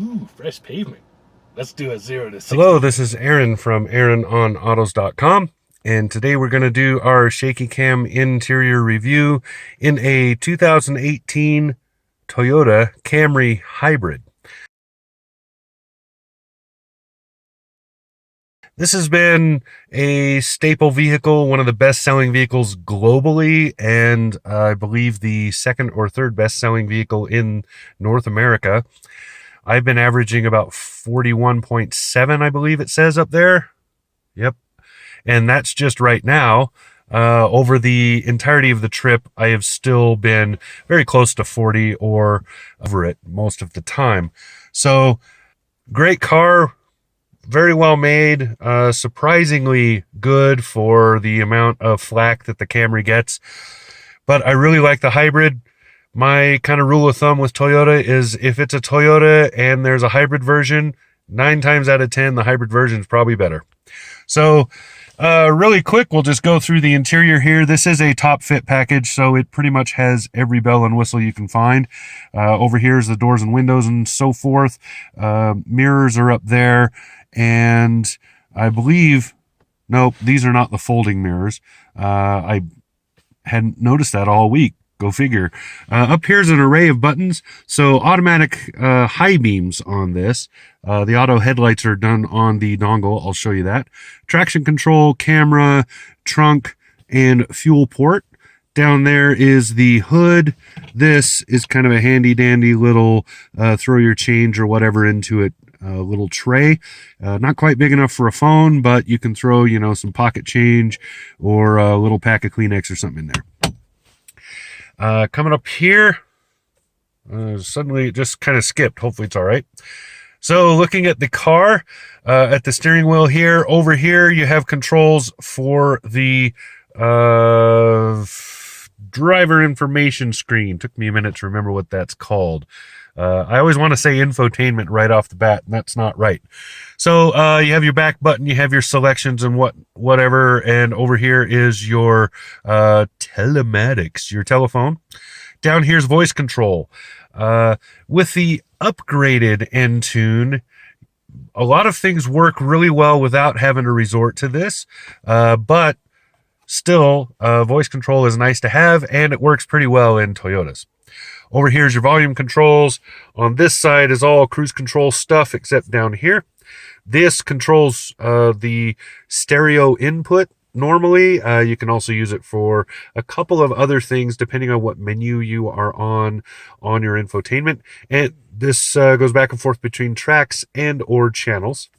Ooh, fresh pavement. Let's do a 0 to 60. Hello, this is Aaron from AaronOnAutos.com, and today we're going to do our shaky cam interior review in a 2018 Toyota Camry Hybrid. This has been a staple vehicle, one of the best-selling vehicles globally, and I believe the second or third best-selling vehicle in North America. I've been averaging about 41.7, I believe it says up there. Yep. And that's just right now. Over the entirety of the trip, I have still been very close to 40 or over it most of the time. So, great car, very well made, surprisingly good for the amount of flack that the Camry gets. But I really like the hybrid. My kind of rule of thumb with Toyota is if it's a Toyota and there's a hybrid version, 9 times out of 10, the hybrid version is probably better. So really quick, we'll just go through the interior here. This is a top fit package, so it pretty much has every bell and whistle you can find. Over here is the doors and windows and so forth. Mirrors are up there, and I believe, nope, these are not the folding mirrors. I hadn't noticed that all week. Go figure. Up here's an array of buttons. So automatic high beams on this. The auto headlights are done on the dongle. I'll show you that. Traction control, camera, trunk, and fuel port. Down there is the hood. This is kind of a handy dandy little throw your change or whatever into it. Little tray, not quite big enough for a phone, but you can throw, some pocket change or a little pack of Kleenex or something in there. Coming up here, suddenly it just kind of skipped. Hopefully it's all right. So looking at the car, at the steering wheel here, over here you have controls for the driver information screen. Took me a minute to remember what that's called. I always want to say infotainment right off the bat, and that's not right. So you have your back button, you have your selections and whatever, and over here is your telematics, your telephone. Down here's voice control. With the upgraded Entune, a lot of things work really well without having to resort to this, but still, voice control is nice to have, and it works pretty well in Toyotas. Over here is your volume controls. On this side is all cruise control stuff except down here. This controls the stereo input normally. You can also use it for a couple of other things depending on what menu you are on your infotainment. And this goes back and forth between tracks and or channels.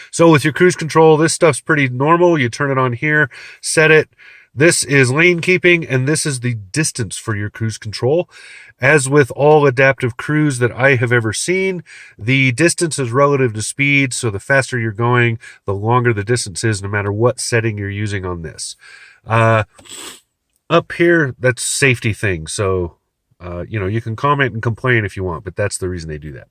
So with your cruise control, this stuff's pretty normal. You turn it on here, set it. This is lane keeping, and this is the distance for your cruise control. As with all adaptive cruise that I have ever seen, the distance is relative to speed, so the faster you're going, the longer the distance is, no matter what setting you're using on this. Up here, that's safety thing, so you can comment and complain if you want, but that's the reason they do that.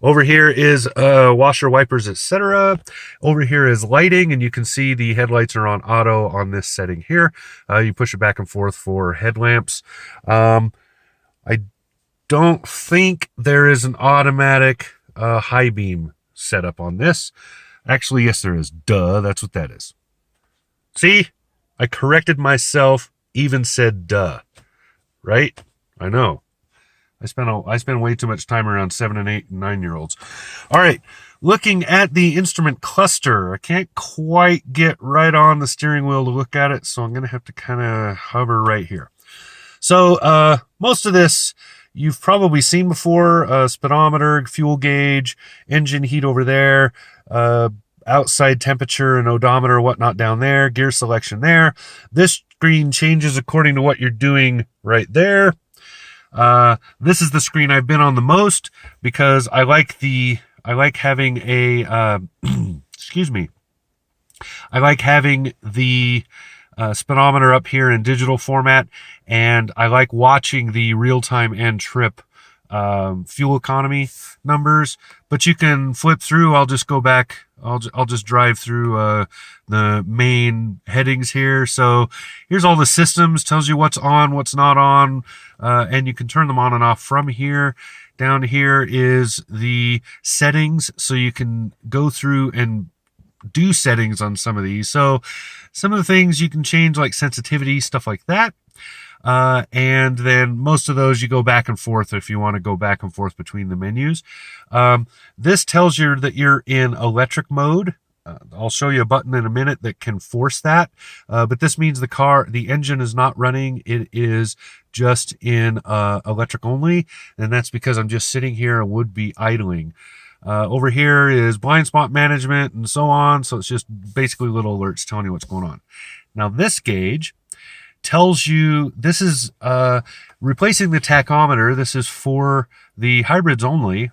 Over here is washer, wipers, etc. Over here is lighting, and you can see the headlights are on auto on this setting here. You push it back and forth for headlamps. I don't think there is an automatic high beam setup on this. Actually, yes, there is. Duh, that's what that is. See? I corrected myself, even said duh. Right? I know. I spend way too much time around 7 and 8 and 9-year-olds. All right, looking at the instrument cluster, I can't quite get right on the steering wheel to look at it, so I'm going to have to kind of hover right here. So most of this you've probably seen before: speedometer, fuel gauge, engine heat over there, outside temperature and odometer, whatnot down there, gear selection there. This screen changes according to what you're doing right there. This is the screen I've been on the most because I like having a, excuse me. I like having the speedometer up here in digital format, and I like watching the real-time and trip fuel economy numbers, but you can flip through. I'll just go back I'll just drive through the main headings here. So here's all the systems, tells you what's on, what's not on, and you can turn them on and off from here. Down here is the settings, so you can go through and do settings on some of these. So some of the things you can change, like sensitivity, stuff like that. And then most of those you go back and forth if you want to go back and forth between the menus. This tells you that you're in electric mode. I'll show you a button in a minute that can force that. But this means the engine is not running. It is just in electric only. And that's because I'm just sitting here and would be idling. Over here is blind spot management and so on. So it's just basically little alerts telling you what's going on. Now this gauge tells you, this is replacing the tachometer. This is for the hybrids only.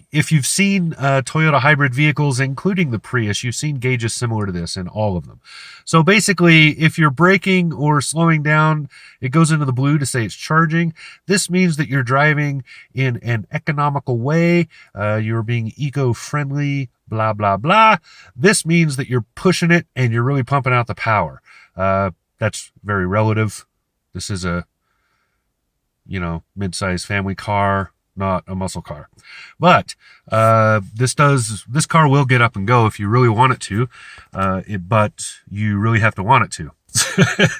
If you've seen Toyota hybrid vehicles, including the Prius, you've seen gauges similar to this in all of them. So basically, if you're braking or slowing down, it goes into the blue to say it's charging. This means that you're driving in an economical way. You're being eco-friendly, blah, blah, blah. This means that you're pushing it and you're really pumping out the power. That's very relative. This is a, mid-sized family car, not a muscle car. But this car will get up and go if you really want it to, but you really have to want it to.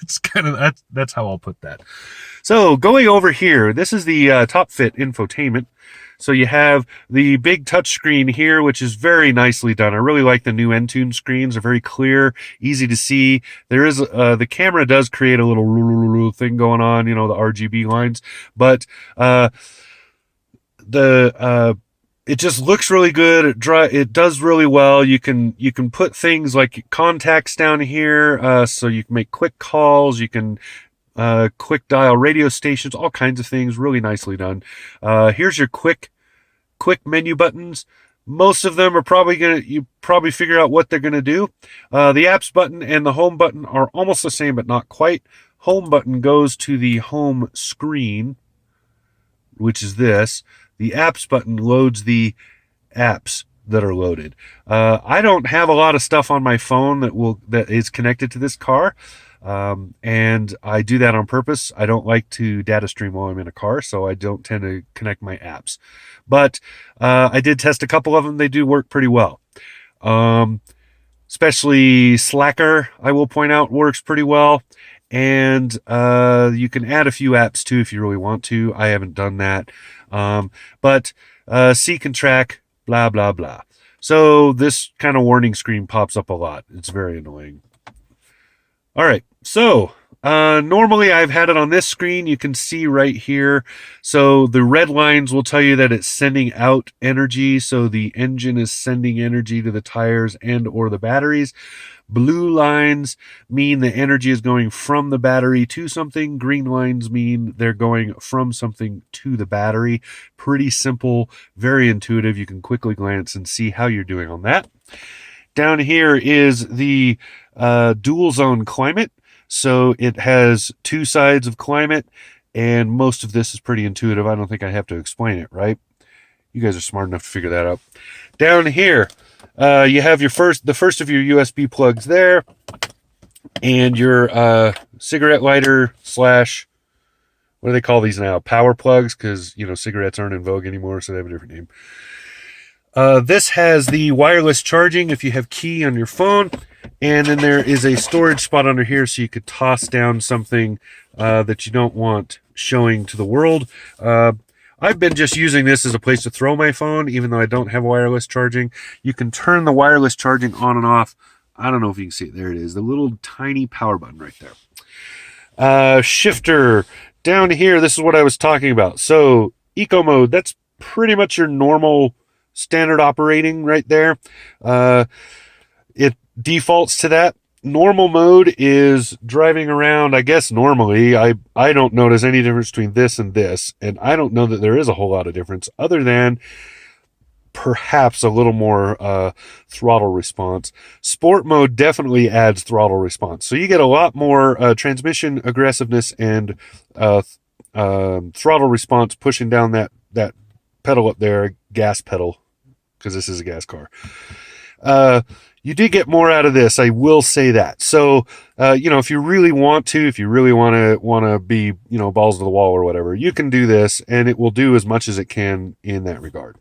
It's kind of, that's how I'll put that. So going over here, this is the Top Fit infotainment. So you have the big touch screen here, which is very nicely done. I really like the new Entune screens. They're very clear, easy to see. There is the camera does create a little thing going on, the RGB lines, but it just looks really good. It does really well. You can put things like contacts down here, so you can make quick calls. You can quick dial radio stations, all kinds of things. Really nicely done. Here's your quick menu buttons. Most of them are you probably figure out what they're gonna do. The apps button and the home button are almost the same, but not quite. Home button goes to the home screen, which is this. The apps button loads the apps that are loaded. I don't have a lot of stuff on my phone that is connected to this car. And I do that on purpose. I don't like to data stream while I'm in a car, so I don't tend to connect my apps. But I did test a couple of them. They do work pretty well. Especially Slacker, I will point out, works pretty well. And you can add a few apps too if you really want to. I haven't done that. But seek and track, blah, blah, blah. So this kind of warning screen pops up a lot. It's very annoying. All right, so normally I've had it on this screen. You can see right here. So the red lines will tell you that it's sending out energy. So the engine is sending energy to the tires and or the batteries. Blue lines mean the energy is going from the battery to something. Green lines mean they're going from something to the battery. Pretty simple, very intuitive. You can quickly glance and see how you're doing on that. Down here is the dual zone climate. So it has two sides of climate, and most of this is pretty intuitive. I don't think I have to explain it, right? You guys are smart enough to figure that out. Down here, you have the first of your USB plugs there, and your cigarette lighter / what do they call these now? Power plugs, because cigarettes aren't in vogue anymore, so they have a different name. This has the wireless charging if you have Key on your phone, and then there is a storage spot under here so you could toss down something that you don't want showing to the world. I've been just using this as a place to throw my phone, even though I don't have wireless charging. You can turn the wireless charging on and off. I don't know if you can see it. There it is, the little tiny power button right there. Shifter down here, this is what I was talking about. So eco mode, that's pretty much your normal standard operating right there. It defaults to that. Normal mode is driving around. I guess normally I don't notice any difference between this and this, and I don't know that there is a whole lot of difference other than perhaps a little more throttle response. Sport mode definitely adds throttle response, so you get a lot more transmission aggressiveness and throttle response pushing down that pedal up there, gas pedal. because this is a gas car. You did get more out of this, I will say that. So, if you really want to be, balls to the wall or whatever, you can do this, and it will do as much as it can in that regard.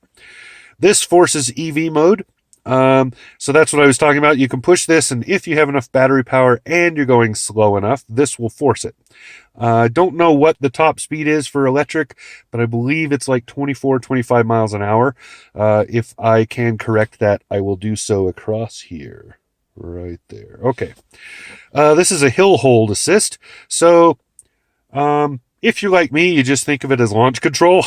This forces EV mode. So that's what I was talking about. You can push this, and if you have enough battery power and you're going slow enough, this will force it. I don't know what the top speed is for electric, but I believe it's like 24, 25 miles an hour. If I can correct that, I will do so across here. Right there. Okay. This is a hill hold assist. So, if you're like me, you just think of it as launch control.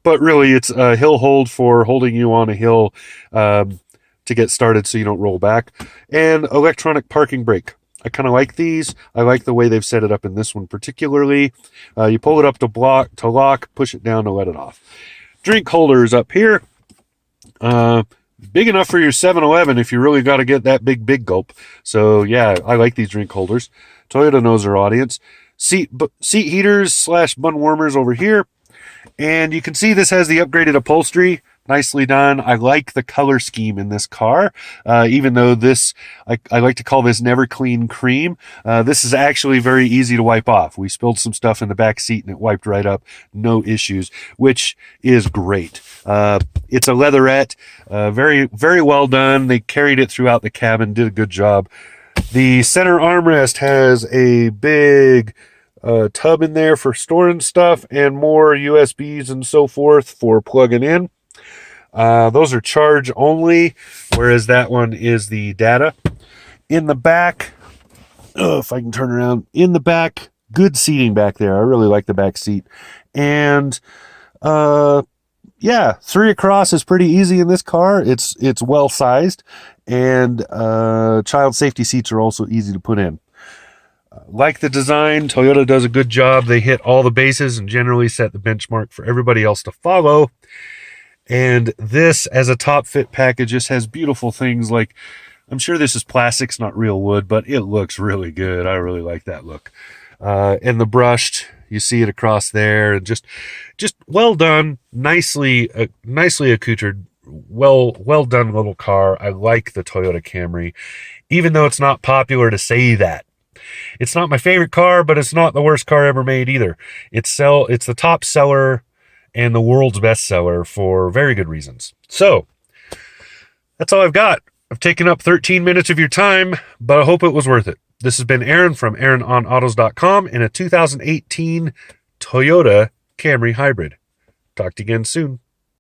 But really, it's a hill hold for holding you on a hill to get started so you don't roll back. And electronic parking brake. I kind of like these. I like the way they've set it up in this one particularly. You pull it up to lock, push it down to let it off. Drink holders up here. Big enough for your 7-Eleven if you really got to get that big gulp. So yeah, I like these drink holders. Toyota knows their audience. Seat heaters / bun warmers over here. And you can see this has the upgraded upholstery. Nicely done. I like the color scheme in this car. Even though this, I like to call this never clean cream. This is actually very easy to wipe off. We spilled some stuff in the back seat and it wiped right up. No issues, which is great. It's a leatherette. Very, very well done. They carried it throughout the cabin, did a good job. The center armrest has a big tub in there for storing stuff and more USBs and so forth for plugging in. Those are charge only, whereas that one is the data. In the back, if I can turn around, in the back, good seating back there. I really like the back seat. And yeah, 3 across is pretty easy in this car. It's well sized, and child safety seats are also easy to put in. Like the design, Toyota does a good job. They hit all the bases and generally set the benchmark for everybody else to follow. And this, as a top fit package, just has beautiful things like, I'm sure this is plastics, not real wood, but it looks really good. I really like that look. And the brushed, you see it across there, and just well done, nicely accoutred, well done little car. I like the Toyota Camry, even though it's not popular to say that. It's not my favorite car, but it's not the worst car ever made either. It's the top seller and the world's best seller for very good reasons. So that's all I've got. I've taken up 13 minutes of your time, but I hope it was worth it. This has been Aaron from AaronOnAutos.com in a 2018 Toyota Camry Hybrid. Talk to you again soon.